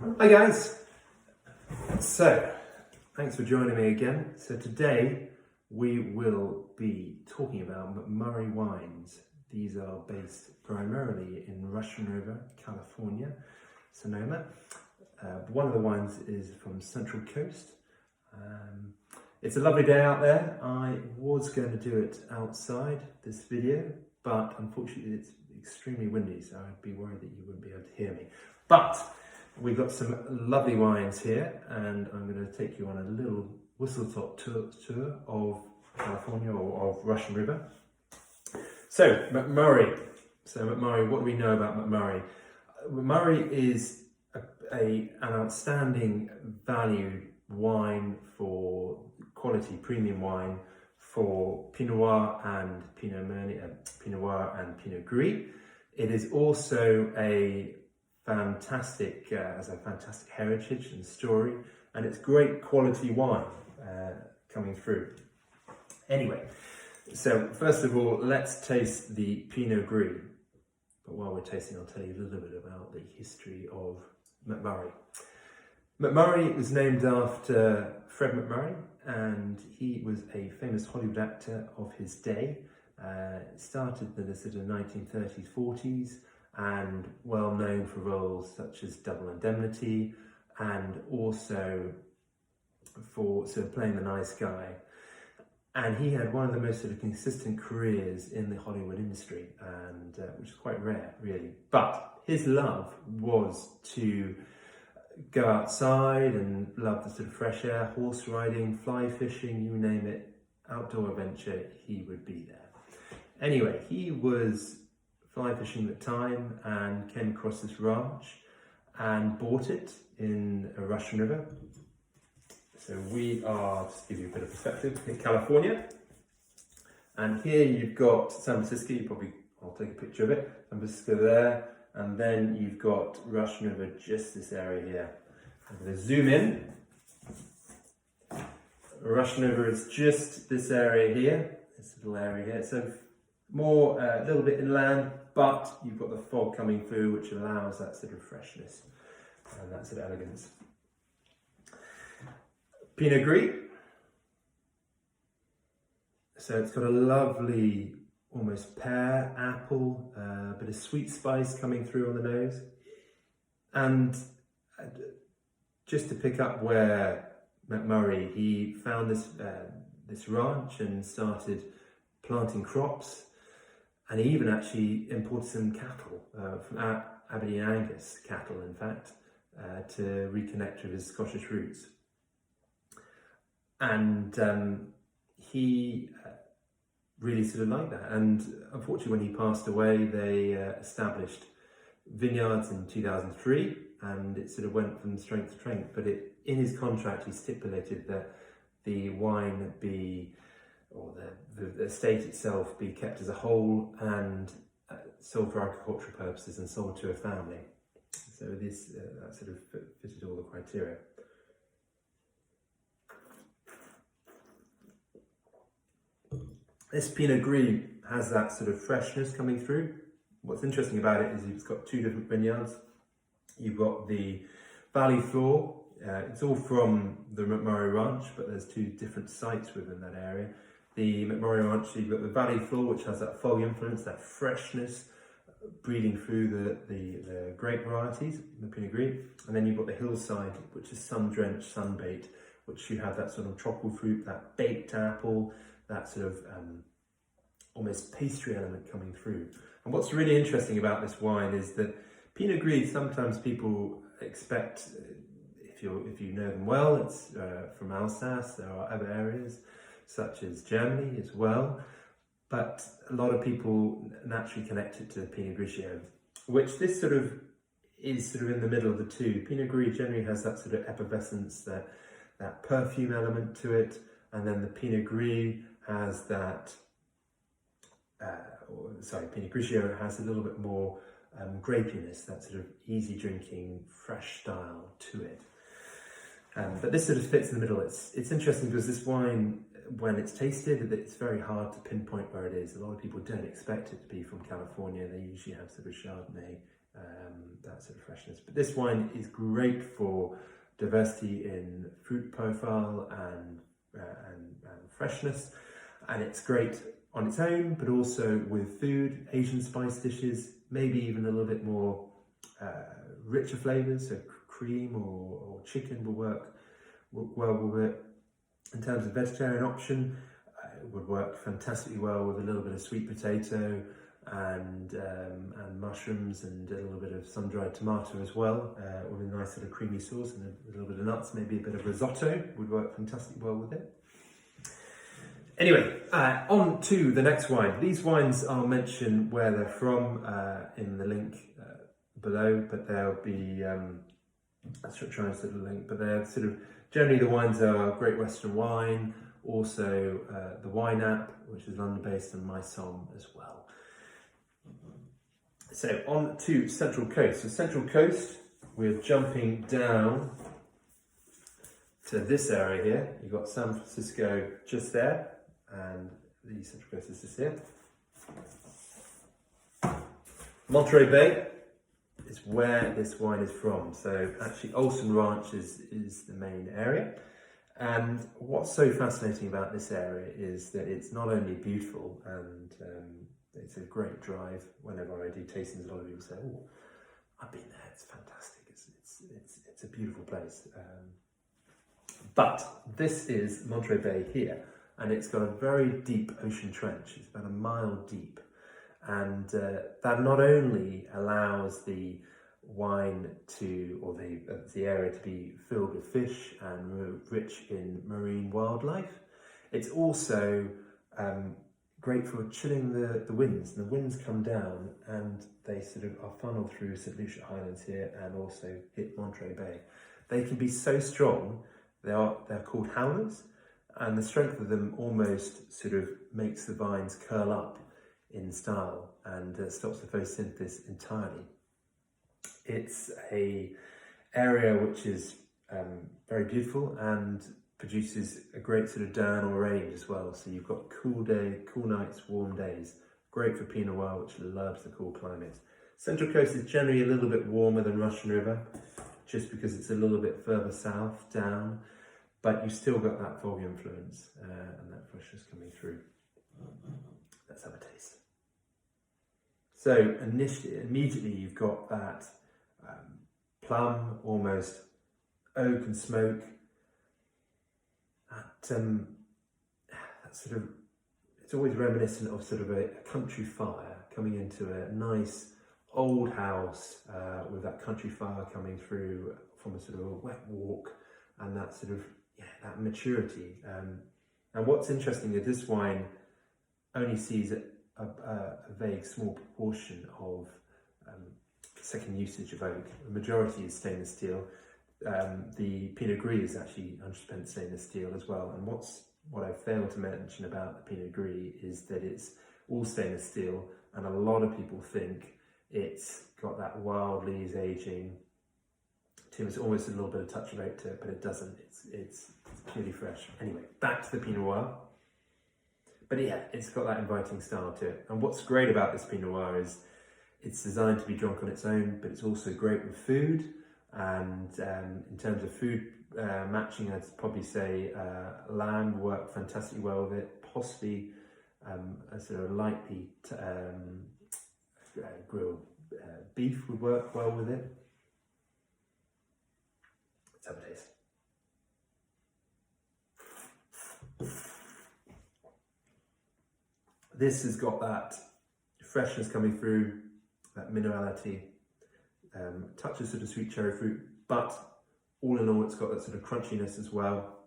Hi guys, so thanks for joining me again. So today we will be talking about MacMurray wines. These are based primarily in Russian River, California, Sonoma. One of the wines is from Central Coast. It's a lovely day out there. I was going to do it outside this video, but unfortunately it's extremely windy, so I'd be worried that you wouldn't be able to hear me. But we've got some lovely wines here, and I'm going to take you on a little whistle-top tour of California, or of Russian River. So, MacMurray. What do we know about MacMurray? MacMurray is an outstanding valued wine for quality premium wine for Pinot Noir and Pinot Noir and Pinot Gris. It is also has a fantastic heritage and story, and it's great quality wine coming through. Anyway, so first of all, let's taste the Pinot Gris. But while we're tasting, I'll tell you a little bit about the history of MacMurray. MacMurray was named after Fred MacMurray, and he was a famous Hollywood actor of his day. Started in the sort of 1930s, 40s, and well known for roles such as Double Indemnity, and also for sort of playing the nice guy. And he had one of the most sort of consistent careers in the Hollywood industry, and which is quite rare, really. But his love was to go outside and love the sort of fresh air, horse riding, fly fishing, you name it, outdoor adventure, he would be there. Anyway, he was fly fishing at the time and came across this ranch and bought it in a Russian River. So we are, just to give you a bit of perspective, in California. And here you've got San Francisco, I'll take a picture of it, San Francisco there, and then you've got Russian River, just this area here. I'm going to zoom in. Russian River is just this area here, this little area here. So more, a little bit inland, but you've got the fog coming through, which allows that sort of freshness and that sort of elegance. Pinot Gris. So it's got a lovely, almost pear, apple, bit of sweet spice coming through on the nose. And just to pick up where MacMurray, he found this ranch and started planting crops, and he even actually imported some cattle from Aberdeen Angus cattle, in fact, to reconnect with his Scottish roots. And he really sort of liked that. And unfortunately, when he passed away, they established vineyards in 2003, and it sort of went from strength to strength. But in his contract, he stipulated that the wine be, or the estate itself, be kept as a whole and sold for agricultural purposes and sold to a family. So this that sort of fitted all the criteria. This Pinot Gris has that sort of freshness coming through. What's interesting about it is it's got two different vineyards. You've got the valley floor. It's all from the MacMurray Ranch, but there's two different sites within that area. The MacMurray Ranch, you've got the valley floor, which has that fog influence, that freshness breathing through the grape varieties, the Pinot Gris. And then you've got the hillside, which is sun-drenched, sun-baked, which you have that sort of tropical fruit, that baked apple, that sort of almost pastry element coming through. And what's really interesting about this wine is that Pinot Gris, sometimes people expect, if you know them well, it's from Alsace. There are other areas such as Germany as well, but a lot of people naturally connect it to Pinot Grigio, which this sort of is sort of in the middle of the two. Pinot Gris generally has that sort of effervescence, that perfume element to it, and then the Pinot Gris has that, Pinot Grigio has a little bit more grapiness, that sort of easy drinking, fresh style to it. But this sort of fits in the middle. It's interesting because this wine, when it's tasted, it's very hard to pinpoint where it is. A lot of people don't expect it to be from California. They usually have sort of Chardonnay that sort of freshness. But this wine is great for diversity in fruit profile and freshness, and it's great on its own, but also with food, Asian spice dishes, maybe even a little bit more richer flavours, so cream or chicken will work well with it. In terms of vegetarian option, it would work fantastically well with a little bit of sweet potato and mushrooms and a little bit of sun-dried tomato as well, with a nice sort of creamy sauce and a little bit of nuts, maybe a bit of risotto would work fantastically well with it. Anyway, on to the next wine. These wines I'll mention where they're from in the link below, but there'll be, let's try and sort of link, but they're sort of, generally the wines are Great Western Wine, also the Wine app, which is London-based, and My Somme as well. So on to Central Coast. So Central Coast, we're jumping down to this area here. You've got San Francisco just there, and the Central Coast is just here. Monterey Bay is where this wine is from. So actually Olson Ranch is the main area. And what's so fascinating about this area is that it's not only beautiful and it's a great drive. Whenever I do tastings, a lot of people say, "Oh, I've been there. It's fantastic. It's a beautiful place." But this is Monterey Bay here, and it's got a very deep ocean trench. It's about a mile deep, and that not only allows the wine to, or the area to be filled with fish and rich in marine wildlife, it's also great for chilling the winds. And the winds come down and they sort of are funneled through St. Lucia Highlands here and also hit Monterey Bay. They can be so strong, they're called howlers, and the strength of them almost sort of makes the vines curl up in style and stops the photosynthesis entirely. It's a area which is very beautiful and produces a great sort of diurnal range as well. So you've got cool nights, warm days. Great for Pinot Noir, which loves the cool climate. Central Coast is generally a little bit warmer than Russian River, just because it's a little bit further south down, but you've still got that fog influence and that freshness coming through. Let's have a taste. So immediately you've got that plum, almost oak and smoke. That sort of, it's always reminiscent of sort of a country fire coming into a nice old house with that country fire coming through from a sort of a wet walk, and that sort of, that maturity. And what's interesting is this wine only sees a vague small proportion of second usage of oak. The majority is stainless steel. The Pinot Gris is actually 100% stainless steel as well. And what I failed to mention about the Pinot Gris is that it's all stainless steel, and a lot of people think it's got that wild lees aging. It's almost a little bit of touch of oak to it, but it doesn't. It's purely fresh. Anyway, back to the Pinot Noir. But yeah, it's got that inviting style to it. And what's great about this Pinot Noir is it's designed to be drunk on its own, but it's also great with food. And in terms of food matching, I'd probably say lamb worked fantastically well with it. Possibly a sort of lightly grilled beef would work well with it. Let's have a taste. This has got that freshness coming through, that minerality, touches sort of sweet cherry fruit, but all in all it's got that sort of crunchiness as well.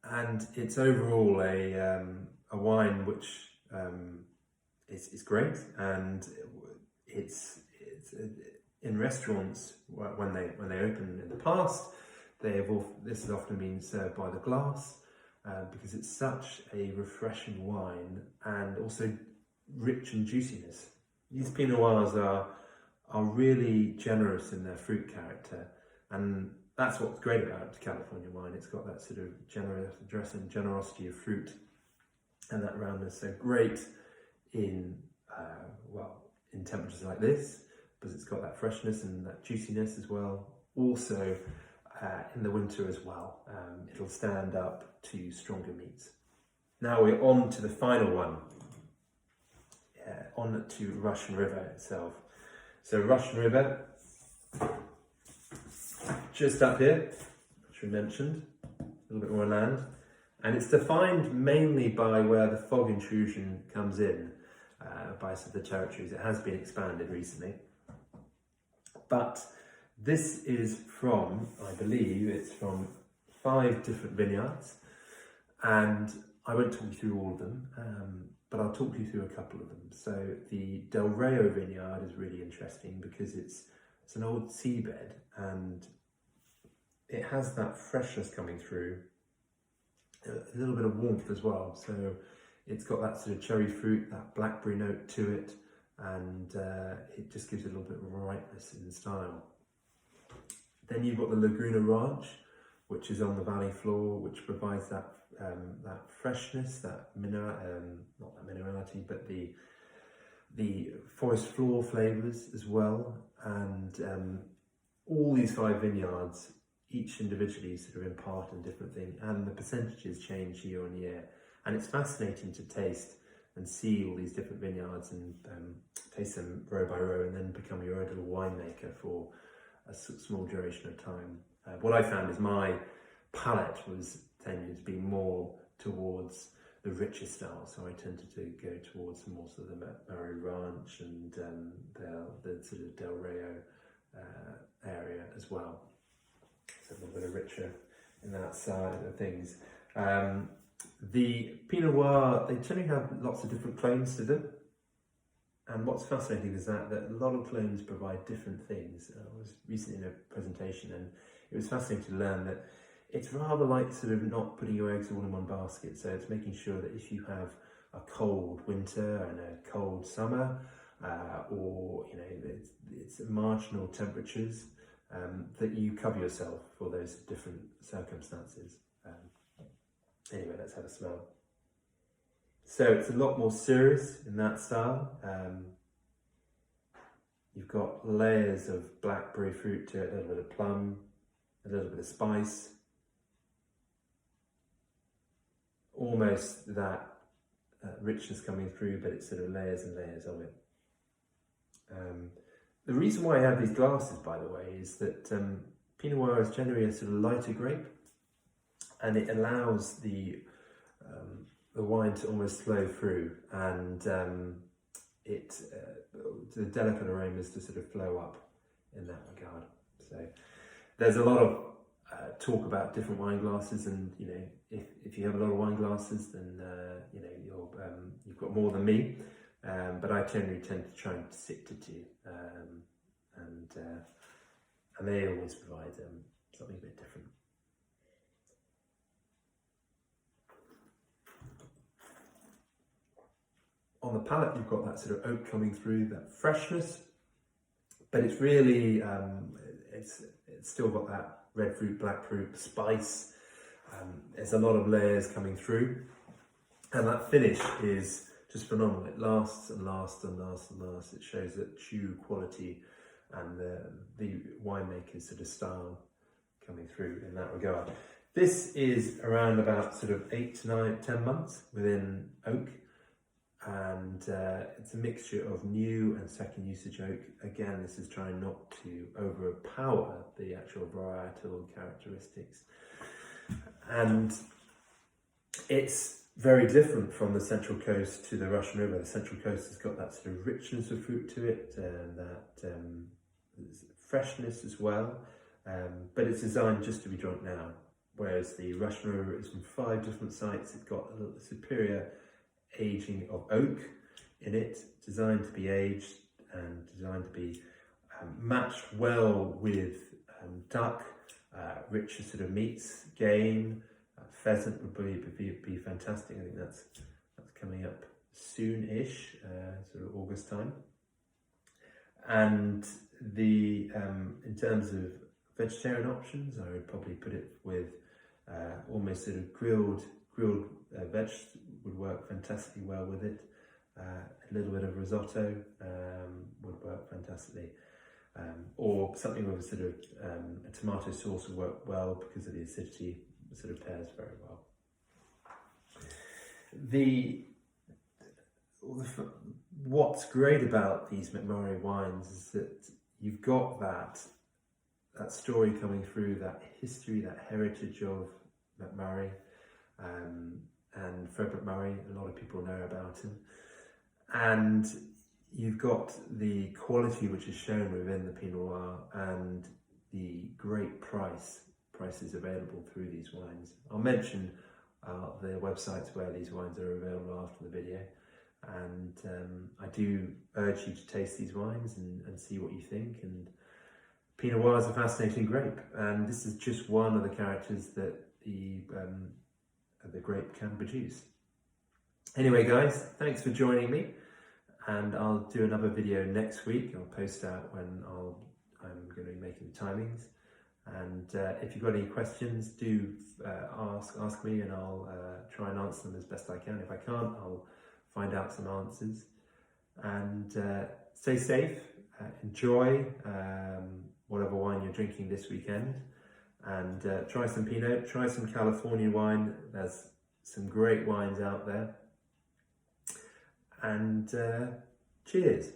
And it's overall a wine which is great, and it's in restaurants when they open in the past, this has often been served by the glass. Because it's such a refreshing wine and also rich in juiciness. These Pinot Noirs are really generous in their fruit character, and that's what's great about California wine. It's got that sort of generosity of fruit and that roundness. So great in temperatures like this, because it's got that freshness and that juiciness as well. Also, in the winter as well, it'll stand up to stronger meats. Now we're on to the final one, on to Russian River itself. So Russian River, just up here, which we mentioned, a little bit more land, and it's defined mainly by where the fog intrusion comes in, by some of the territories. It has been expanded recently, but this is from, I believe, it's from 5 different vineyards, and I won't talk you through all of them, but I'll talk you through a couple of them. So the Del Rayo vineyard is really interesting because it's an old seabed, and it has that freshness coming through, a little bit of warmth as well. So it's got that sort of cherry fruit, that blackberry note to it, and it just gives it a little bit of ripeness in style. Then you've got the Laguna Ranch, which is on the valley floor, which provides that that freshness, that not that minerality, but the forest floor flavours as well. And all these 5 vineyards, each individually sort of impart a different thing, and the percentages change year on year. And it's fascinating to taste and see all these different vineyards and taste them row by row, and then become your own little winemaker for a small duration of time. What I found is my palate was tending to be more towards the richer style, so I tended to go towards more sort of the MacMurray Ranch and the sort of Del Rayo area as well. So a little bit of richer in that side of things. The Pinot Noir, they generally have lots of different clones to them. And what's fascinating is that a lot of clones provide different things. I was recently in a presentation, and it was fascinating to learn that it's rather like sort of not putting your eggs all in one basket. So it's making sure that if you have a cold winter and a cold summer, or it's marginal temperatures, that you cover yourself for those different circumstances. Anyway, let's have a smell. So it's a lot more serious in that style. You've got layers of blackberry fruit to it, a little bit of plum, a little bit of spice. Almost that richness coming through, but it's sort of layers and layers of it. The reason why I have these glasses, by the way, is that Pinot Noir is generally a sort of lighter grape, and it allows the wine to almost flow through, and the delicate aromas to sort of flow up in that regard. So there's a lot of talk about different wine glasses, and if you have a lot of wine glasses, then you've got more than me. But I generally tend to try and stick to 2, and they always provide something a bit different. On the palate, you've got that sort of oak coming through, that freshness, but it's really it's still got that red fruit, black fruit, spice. There's a lot of layers coming through, and that finish is just phenomenal. It lasts and lasts and lasts and lasts. It shows that true quality and the winemaker's sort of style coming through in that regard. This is around about sort of 8 to 9, 10 months within oak, and it's a mixture of new and second usage oak. Again, this is trying not to overpower the actual varietal characteristics, and it's very different from the Central Coast to the Russian River. The Central Coast has got that sort of richness of fruit to it, and that freshness as well, but it's designed just to be drunk now, whereas the Russian River is from 5 different sites. It's got a superior aging of oak in it, designed to be aged and designed to be matched well with duck, richer sort of meats, game, pheasant would be fantastic. I think that's coming up soon-ish, sort of August time. And in terms of vegetarian options, I would probably put it with almost sort of grilled veg would work fantastically well with it. A little bit of risotto would work fantastically. or something with a sort of a tomato sauce will work well because of the acidity. It sort of pairs very well. What's great about these MacMurray wines is that you've got that story coming through, that history, that heritage of MacMurray, and Fred MacMurray. A lot of people know about him, and you've got the quality which is shown within the Pinot Noir and the great prices available through these wines. I'll mention the websites where these wines are available after the video, and I do urge you to taste these wines and see what you think. And Pinot Noir is a fascinating grape, and this is just one of the characters that the grape can produce. Anyway guys, thanks for joining me, and I'll do another video next week. I'll post out when I'm going to be making the timings. And if you've got any questions, do ask me, and I'll try and answer them as best I can. If I can't, I'll find out some answers. And stay safe, enjoy whatever wine you're drinking this weekend, and try some Pinot, try some California wine. There's some great wines out there. And cheers.